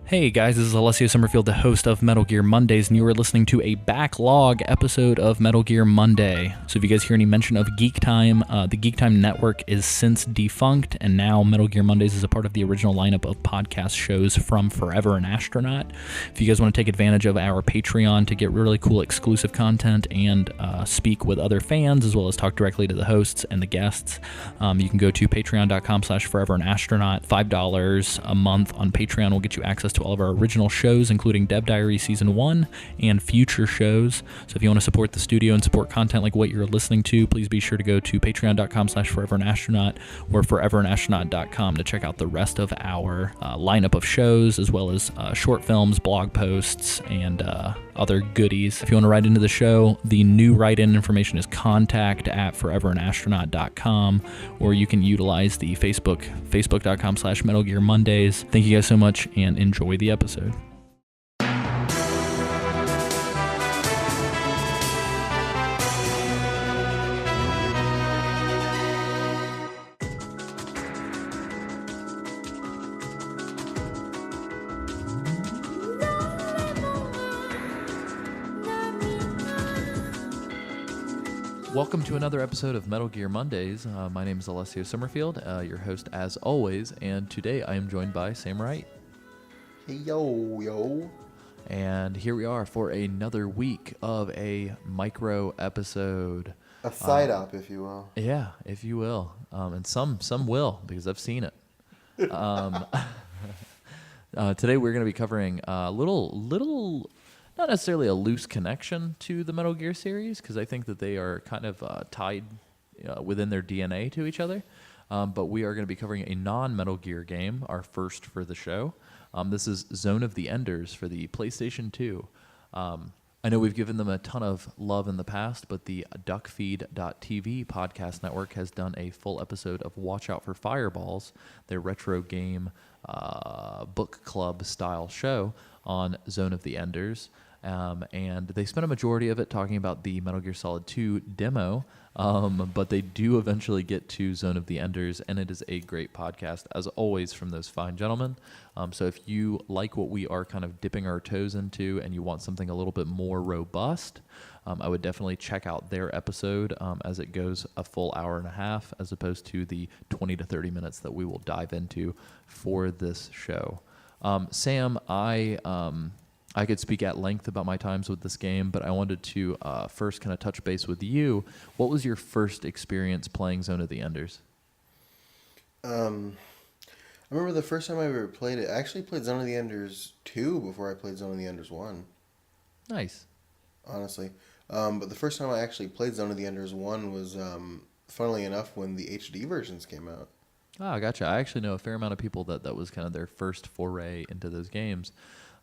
Hey guys, this is Alessio Summerfield, the host of Metal Gear Mondays, and you are listening to a backlog episode of Metal Gear Monday. So if you guys hear any mention of Geek Time, the Geek Time network is since defunct, and now Metal Gear Mondays is a part of the original lineup of podcast shows from Forever and Astronaut. If you guys want to take advantage of our Patreon to get really cool exclusive content and speak with other fans, as well as talk directly to the hosts and the guests, you can go to patreon.com/foreveranastronaut. $5 a month on Patreon will get you access to all of our original shows, including Dev Diary Season 1 and future shows. So if you want to support the studio and support content like what you're listening to, please be sure to go to patreon.com/foreveranastronaut or foreveranastronaut.com to check out the rest of our lineup of shows, as well as short films, blog posts, and other goodies. If you want to write into the show, the new write-in information is contact@foreveranastronaut.com, or you can utilize the facebook.com/Metal Gear Mondays. Thank you guys so much, and enjoy the episode. Welcome to another episode of Metal Gear Mondays. My name is Alessio Summerfield, your host as always, and today I am joined by Sam Wright. Hey, yo. And here we are for another week of a micro episode. A side-op, if you will. Yeah, if you will. And some will, because I've seen it. Today we're going to be covering a little, not necessarily a loose connection to the Metal Gear series, because I think that they are kind of tied within their DNA to each other. But we are going to be covering a non-Metal Gear game, our first for the show. This is Zone of the Enders for the PlayStation 2. I know we've given them a ton of love in the past, but the duckfeed.tv podcast network has done a full episode of Watch Out for Fireballs, their retro game book club style show on Zone of the Enders. And they spent a majority of it talking about the Metal Gear Solid 2 demo, but they do eventually get to Zone of the Enders, and it is a great podcast, as always, from those fine gentlemen. So if you like what we are kind of dipping our toes into and you want something a little bit more robust, I would definitely check out their episode as it goes a full hour and a half, as opposed to the 20 to 30 minutes that we will dive into for this show. Sam, I could speak at length about my times with this game, but I wanted to first kind of touch base with you. What was your first experience playing Zone of the Enders? I remember the first time I ever played it. I actually played Zone of the Enders 2 before I played Zone of the Enders 1. Nice. Honestly. But the first time I actually played Zone of the Enders 1 was, funnily enough, when the HD versions came out. Ah, gotcha. I actually know a fair amount of people that was kind of their first foray into those games.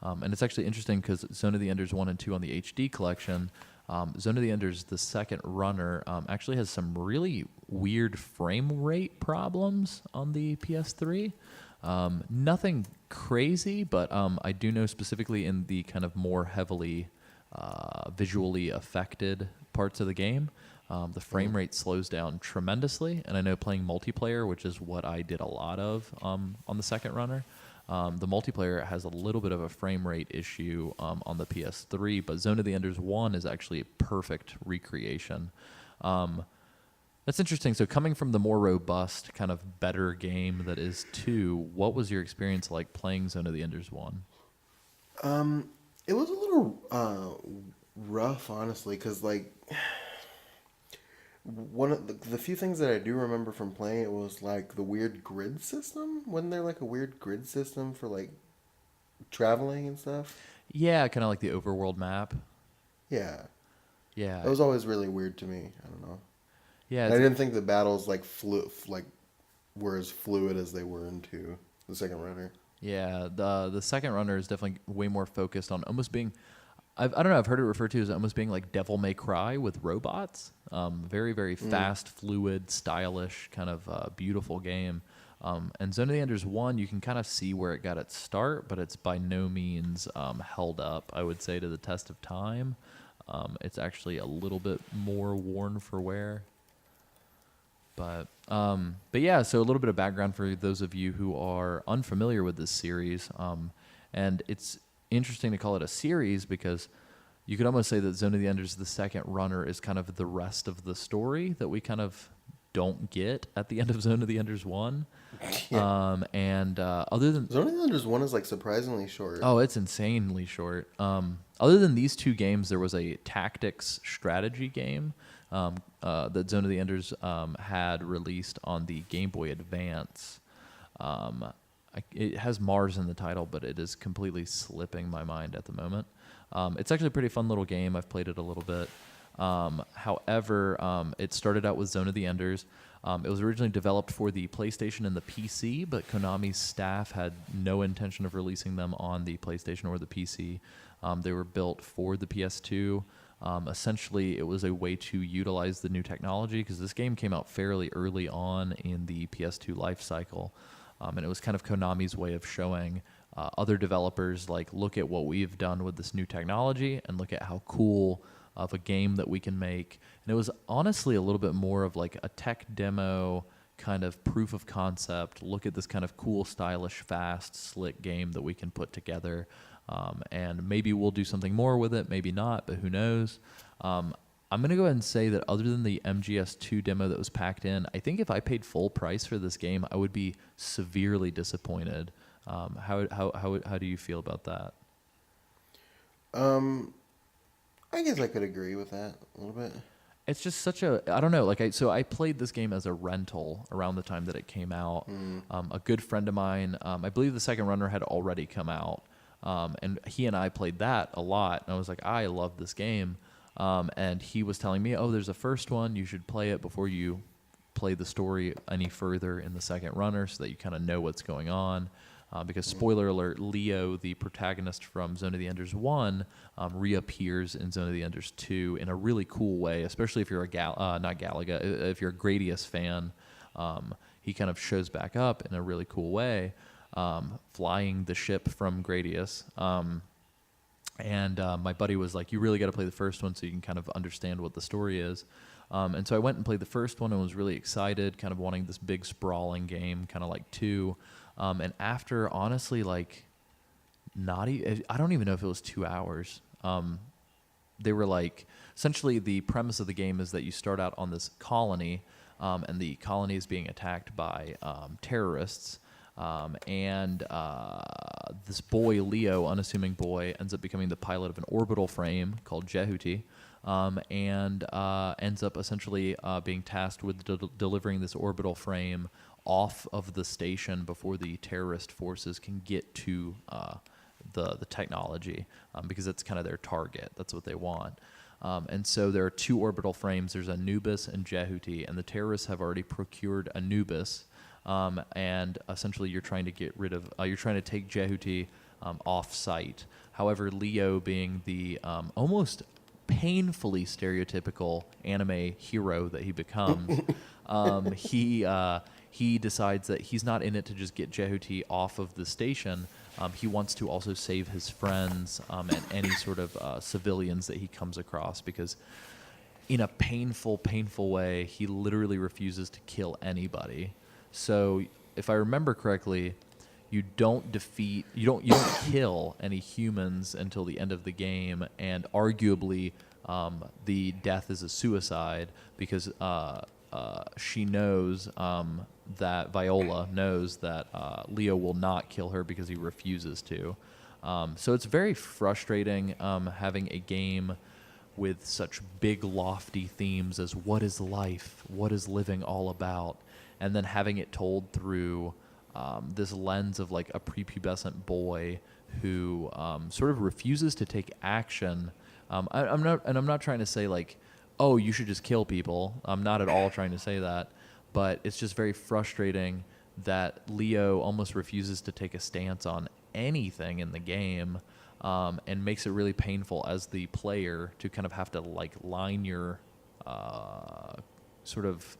And it's actually interesting because Zone of the Enders 1 and 2 on the HD collection, Zone of the Enders, the second runner, actually has some really weird frame rate problems on the PS3. Nothing crazy, but I do know specifically in the kind of more heavily visually affected parts of the game, the frame rate slows down tremendously. And I know playing multiplayer, which is what I did a lot of on the second runner, the multiplayer has a little bit of a frame rate issue on the PS3, but Zone of the Enders 1 is actually a perfect recreation. That's interesting. So coming from the more robust, kind of better game that is 2, what was your experience like playing Zone of the Enders 1? It was a little rough, honestly, because, like, one of the few things that I do remember from playing it was, like, the weird grid system. Wasn't there, like, a weird grid system for, like, traveling and stuff? Yeah, kind of like the overworld map. Yeah. Yeah. It was always really weird to me. I don't know. Yeah. I didn't think the battles, like, were as fluid as they were into the second runner. Yeah, the second runner is definitely way more focused on almost being... I don't know, I've heard it referred to as almost being like Devil May Cry with robots. Very, very fast, fluid, stylish, kind of beautiful game. And Zone of the Enders 1, you can kind of see where it got its start, but it's by no means held up, I would say, to the test of time. It's actually a little bit more worn for wear. But yeah, so a little bit of background for those of you who are unfamiliar with this series. And it's interesting to call it a series because you could almost say that Zone of the Enders, the second runner, is kind of the rest of the story that we kind of don't get at the end of Zone of the Enders 1. Yeah. Other than Zone of the Enders 1 is like surprisingly short. Oh, it's insanely short. Other than these two games, there was a tactics strategy game that Zone of the Enders had released on the Game Boy Advance. It has Mars in the title, but it is completely slipping my mind at the moment. It's actually a pretty fun little game. I've played it a little bit. However, it started out with Zone of the Enders. It was originally developed for the PlayStation and the PC, but Konami's staff had no intention of releasing them on the PlayStation or the PC. They were built for the PS2. Essentially, it was a way to utilize the new technology because this game came out fairly early on in the PS2 life cycle. And it was kind of Konami's way of showing other developers, like, look at what we've done with this new technology and look at how cool of a game that we can make. And it was honestly a little bit more of like a tech demo, kind of proof of concept. Look at this kind of cool, stylish, fast, slick game that we can put together. And maybe we'll do something more with it, maybe not, but who knows. I'm going to go ahead and say that other than the MGS2 demo that was packed in, I think if I paid full price for this game, I would be severely disappointed. How do you feel about that? I guess I could agree with that a little bit. It's just such a, I don't know, like I played this game as a rental around the time that it came out. A good friend of mine, I believe the second runner had already come out, and he and I played that a lot, and I was like, I love this game, and he was telling me, oh, there's a first one, you should play it before you play the story any further in the second runner so that you kind of know what's going on. Because, spoiler alert, Leo, the protagonist from Zone of the Enders 1, reappears in Zone of the Enders 2 in a really cool way, especially if you're if you're a Gradius fan. He kind of shows back up in a really cool way, flying the ship from Gradius. My buddy was like, you really got to play the first one so you can kind of understand what the story is. And so I went and played the first one and was really excited, kind of wanting this big sprawling game, kind of like 2. And after, honestly, like, I don't even know if it was 2 hours. They were like, essentially the premise of the game is that you start out on this colony, and the colony is being attacked by terrorists. This boy, Leo, unassuming boy, ends up becoming the pilot of an orbital frame called Jehuti, and ends up essentially being tasked with delivering this orbital frame off of the station before the terrorist forces can get to the technology, because it's kind of their target. That's what they want. And so there are 2 orbital frames. There's Anubis and Jehuti, and the terrorists have already procured Anubis. And essentially, you're trying to take Jehuti off site. However, Leo, being the almost painfully stereotypical anime hero that he becomes, he decides that he's not in it to just get Jehuti off of the station. He wants to also save his friends and any sort of civilians that he comes across, because in a painful way, he literally refuses to kill anybody. So if I remember correctly, you don't kill any humans until the end of the game, and arguably the death is a suicide, because she knows that Viola knows that Leo will not kill her because he refuses to. So it's very frustrating having a game with such big, lofty themes as what is life, what is living all about, and then having it told through this lens of like a prepubescent boy who sort of refuses to take action. I'm not trying to say like, oh, you should just kill people. I'm not at all trying to say that, but it's just very frustrating that Leo almost refuses to take a stance on anything in the game, and makes it really painful as the player to kind of have to like line your sort of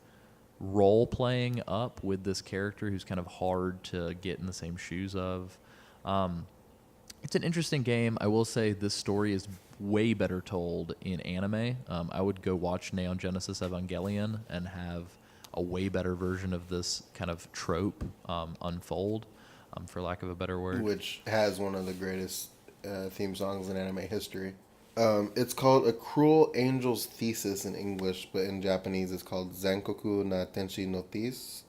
role playing up with this character who's kind of hard to get in the same shoes of. It's an interesting game. I will say this story is way better told in anime. I would go watch Neon Genesis Evangelion and have a way better version of this kind of trope unfold. for lack of a better word. Which has one of the greatest theme songs in anime history. It's called A Cruel Angel's Thesis in English, but in Japanese it's called Zankoku na Tenshi no Thesis,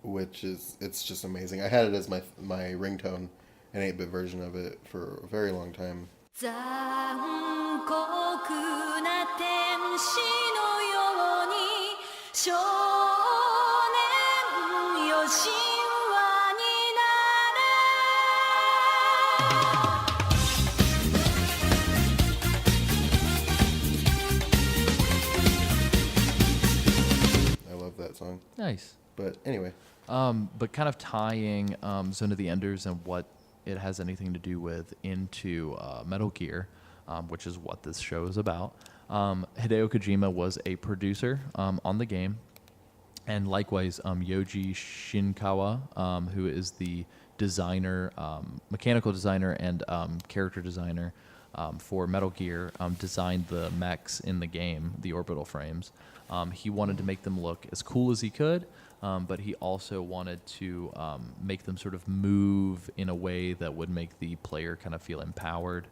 which is, it's just amazing. I had it as my ringtone, an 8-bit version of it for a very long time. 残酷な天使のように少年よ神話になれ I love that song. Nice. But anyway, But kind of tying Zone of the Enders and what it has anything to do with into Metal Gear, which is what this show is about. Hideo Kojima was a producer on the game, and likewise Yoji Shinkawa, who is the designer, mechanical designer and character designer for Metal Gear, designed the mechs in the game, the orbital frames. He wanted to make them look as cool as he could, but he also wanted to make them sort of move in a way that would make the player kind of feel empowered.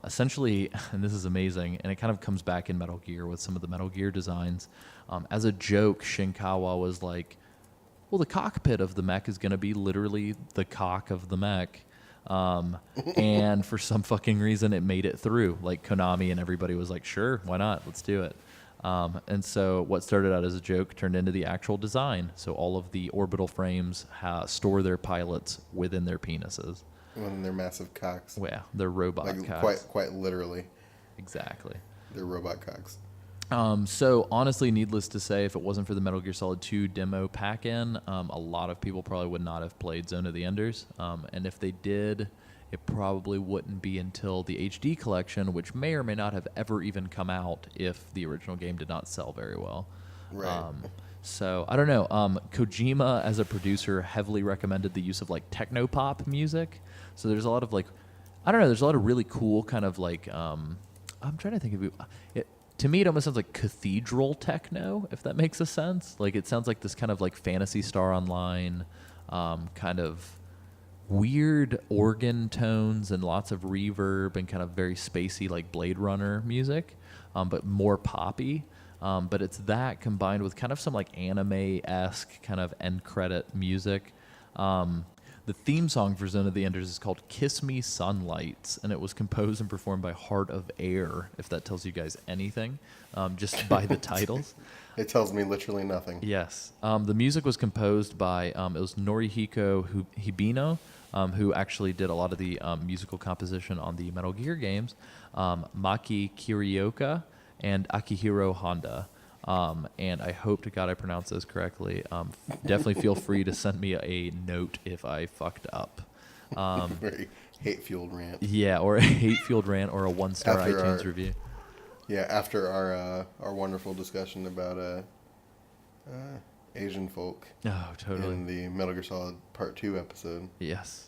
Essentially, and this is amazing, and it kind of comes back in Metal Gear with some of the Metal Gear designs. As a joke, Shinkawa was like, well, the cockpit of the mech is going to be literally the cock of the mech. And for some fucking reason, it made it through. Like, Konami and everybody was like, sure, why not? Let's do it. And so what started out as a joke turned into the actual design. So all of the orbital frames store their pilots within their penises. when they're massive cocks. Well, yeah, they're robot Like cocks. quite literally. Exactly. They're robot cocks. So honestly, needless to say, if it wasn't for the Metal Gear Solid 2 demo pack-in, a lot of people probably would not have played Zone of the Enders. And if they did, it probably wouldn't be until the HD collection, which may or may not have ever even come out if the original game did not sell very well. Right. So I don't know. Kojima, as a producer, heavily recommended the use of like techno pop music. So there's a lot of like, I don't know. There's a lot of really cool kind of like. I'm trying to think of it. To me, it almost sounds like cathedral techno, if that makes a sense. Like it sounds like this kind of like Phantasy Star Online, kind of weird organ tones and lots of reverb and kind of very spacey like Blade Runner music, but more poppy. But it's that combined with kind of some like anime-esque kind of end credit music. The theme song for Zone of the Enders is called Kiss Me Sunlights, and it was composed and performed by Heart of Air, if that tells you guys anything, just by the titles. It tells me literally nothing. Yes. The music was composed by, it was Norihiko Hibino, who actually did a lot of the musical composition on the Metal Gear games, Maki Kirioka, and Akihiro Honda. And I hope to God I pronounced those correctly. Definitely feel free to send me a note if I fucked up. Very hate-fueled rant. Yeah, or a hate-fueled rant or a one-star After iTunes our- review. Yeah, after our wonderful discussion about Asian folk Oh, totally. in the Metal Gear Solid Part 2 episode. Yes.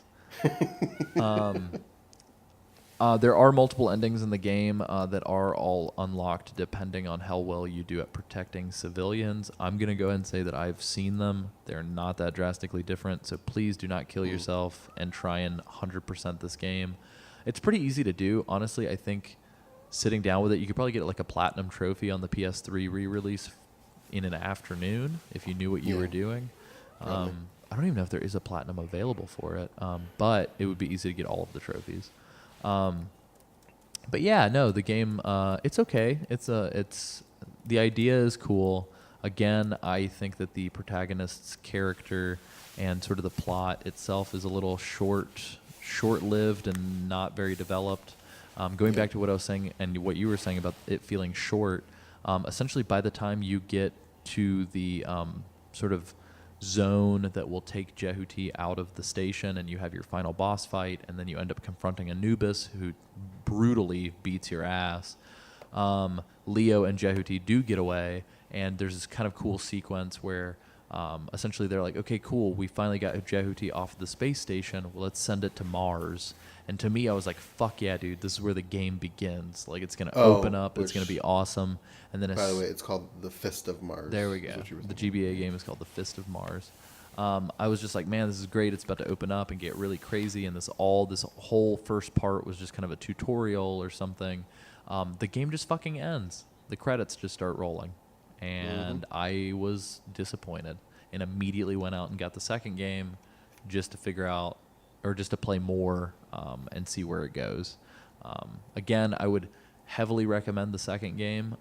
There are multiple endings in the game that are all unlocked depending on how well you do at protecting civilians. I'm going to go ahead and say that I've seen them. They're not that drastically different, so please do not kill yourself and try and 100% this game. It's pretty easy to do. Honestly, I think sitting down with it, you could probably get like a platinum trophy on the PS3 re-release in an afternoon if you knew what you were doing. Probably. I don't even know if there is a platinum available for it, but it would be easy to get all of the trophies. But yeah, no, the game, it's okay. It's the idea is cool. Again, I think that the protagonist's character and sort of the plot itself is a little short-lived and not very developed. Going back to what I was saying and what you were saying about it feeling short, essentially by the time you get to the sort of zone that will take Jehuti out of the station and you have your final boss fight and then you end up confronting Anubis who brutally beats your ass. Leo and Jehuti do get away and there's this kind of cool sequence where essentially they're like, okay, cool, we finally got Jehuti off the space station, well, let's send it to Mars. And to me, I was like, fuck yeah, dude, this is where the game begins. Like, it's going to open up, it's going to be awesome. And then By the way, it's called The Fist of Mars. there we is go. what you were The thinking. GBA game is called The Fist of Mars. I was just like, man, this is great. It's about to open up and get really crazy. And this whole first part was just kind of a tutorial or something. The game just fucking ends. The credits just start rolling. And I was disappointed and immediately went out and got the second game just to figure out, or just to play more and see where it goes. Again, I would heavily recommend the second game.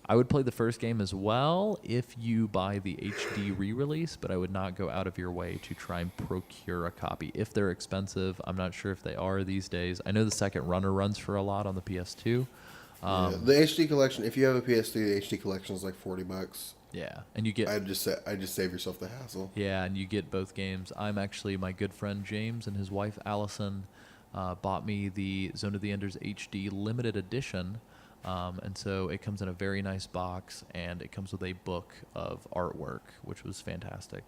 I would play the first game as well if you buy the HD re-release, but I would not go out of your way to try and procure a copy. If they're expensive, I'm not sure if they are these days. I know the second runner runs for a lot on the PS2. The HD collection, if you have a PS3, the HD collection is like $40. Yeah, and you get... I just save yourself the hassle. Yeah, and you get both games. My good friend James and his wife Allison bought me the Zone of the Enders HD limited edition. And so it comes in a very nice box, and it comes with a book of artwork, which was fantastic.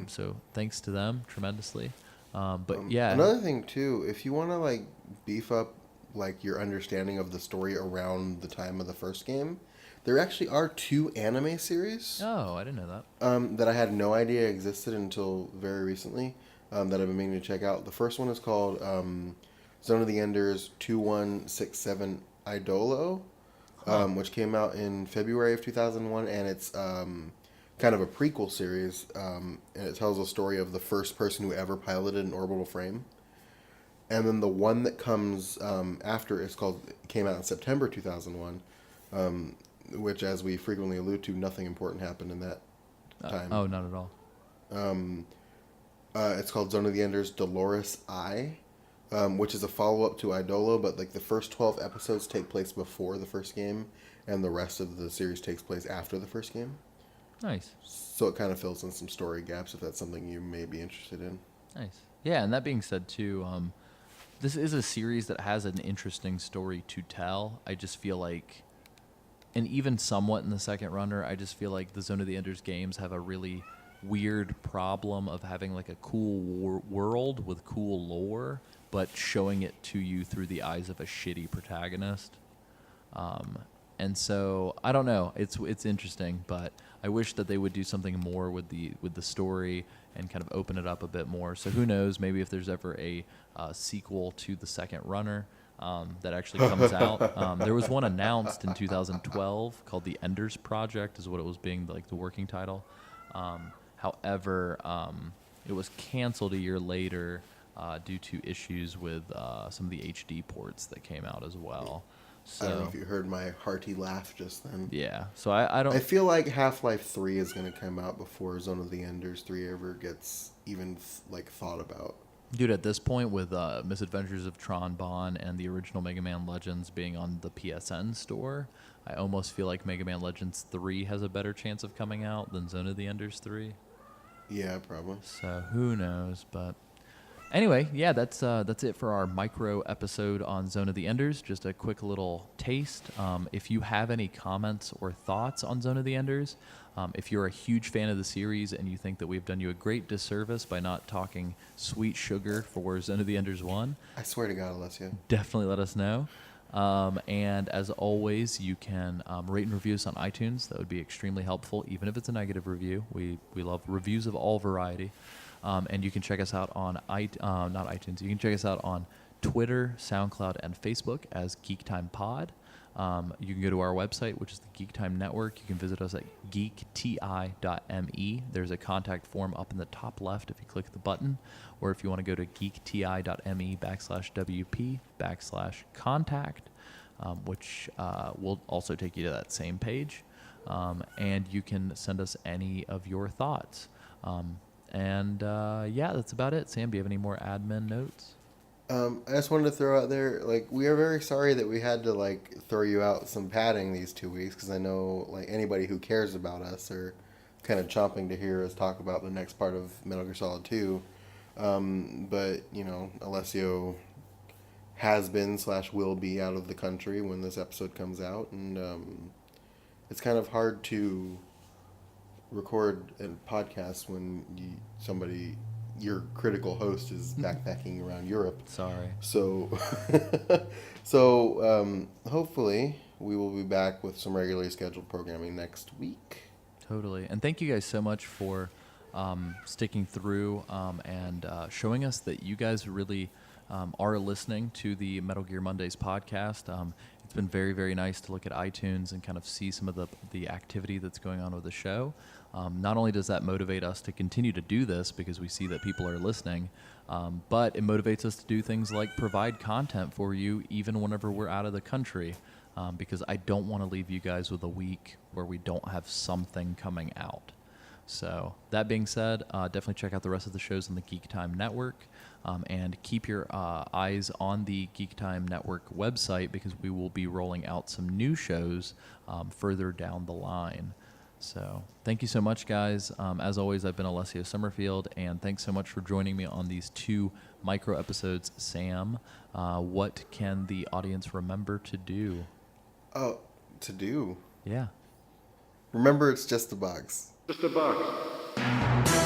So thanks to them tremendously. But yeah. Another thing too, if you want to like beef up like your understanding of the story around the time of the first game, there actually are 2 anime series. Oh, I didn't know that. That I had no idea existed until very recently. That I've been meaning to check out. The first one is called Zone of the Enders 2167 Idolo, which came out in February of 2001, and it's kind of a prequel series, and it tells a story of the first person who ever piloted an orbital frame. And then the one that comes after came out in September 2001, which, as we frequently allude to, nothing important happened in that time. Oh, not at all. It's called Zone of the Enders Dolores I, which is a follow-up to Idolo, but like the first 12 episodes take place before the first game, and the rest of the series takes place after the first game. Nice. So it kind of fills in some story gaps if that's something you may be interested in. Nice. Yeah, and that being said, too, this is a series that has an interesting story to tell. I just feel like, and even somewhat in the second runner, I just feel like the Zone of the Enders games have a really weird problem of having like a cool world with cool lore, but showing it to you through the eyes of a shitty protagonist. And so I don't know. It's interesting, but I wish that they would do something more with the story and kind of open it up a bit more. So who knows? Maybe if there's ever a sequel to the second runner that actually comes out. There was one announced in 2012 called the Enders Project, is what it was being like the working title. However, it was canceled a year later due to issues with some of the HD ports that came out as well. So, I don't know if you heard my hearty laugh just then. Yeah, so I don't... I feel like Half-Life 3 is going to come out before Zone of the Enders 3 ever gets even thought about. Dude, at this point, with Misadventures of Tron Bonne and the original Mega Man Legends being on the PSN store, I almost feel like Mega Man Legends 3 has a better chance of coming out than Zone of the Enders 3. Yeah, probably. So who knows, but... Anyway, yeah, that's it for our micro episode on Zone of the Enders. Just a quick little taste. If you have any comments or thoughts on Zone of the Enders, if you're a huge fan of the series and you think that we've done you a great disservice by not talking sweet sugar for Zone of the Enders 1, I swear to God, Alessio. definitely let us know. And as always, you can rate and review us on iTunes. That would be extremely helpful, even if it's a negative review. We love reviews of all variety. And you can check us out on not iTunes. You can check us out on Twitter, SoundCloud, and Facebook as Geek Time Pod. You can go to our website, which is the Geek Time Network. You can visit us at geekti.me. There's a contact form up in the top left if you click the button, or if you want to go to geekti.me/WP/contact, which will also take you to that same page. And you can send us any of your thoughts. Yeah, that's about it. Sam, do you have any more admin notes? I just wanted to throw out there, we are very sorry that we had to, throw you out some padding these 2 weeks, because I know, anybody who cares about us are kind of chomping to hear us talk about the next part of Metal Gear Solid 2. But, Alessio has been / will be out of the country when this episode comes out, and it's kind of hard to record a podcast when your critical host is backpacking around Europe. Sorry. So hopefully we will be back with some regularly scheduled programming next week. Totally. And thank you guys so much for sticking through and showing us that you guys really are listening to the Metal Gear Mondays podcast. It's been very, very nice to look at iTunes and kind of see some of the activity that's going on with the show. Not only does that motivate us to continue to do this because we see that people are listening, but it motivates us to do things like provide content for you even whenever we're out of the country, because I don't want to leave you guys with a week where we don't have something coming out. So that being said, definitely check out the rest of the shows on the Geek Time Network, and keep your eyes on the Geek Time Network website because we will be rolling out some new shows further down the line. So thank you so much, guys. As always, I've been Alessio Summerfield, and thanks so much for joining me on these 2 micro episodes. Sam, what can the audience remember to do? Oh, to do? Yeah. Remember, it's just a box. Just a box.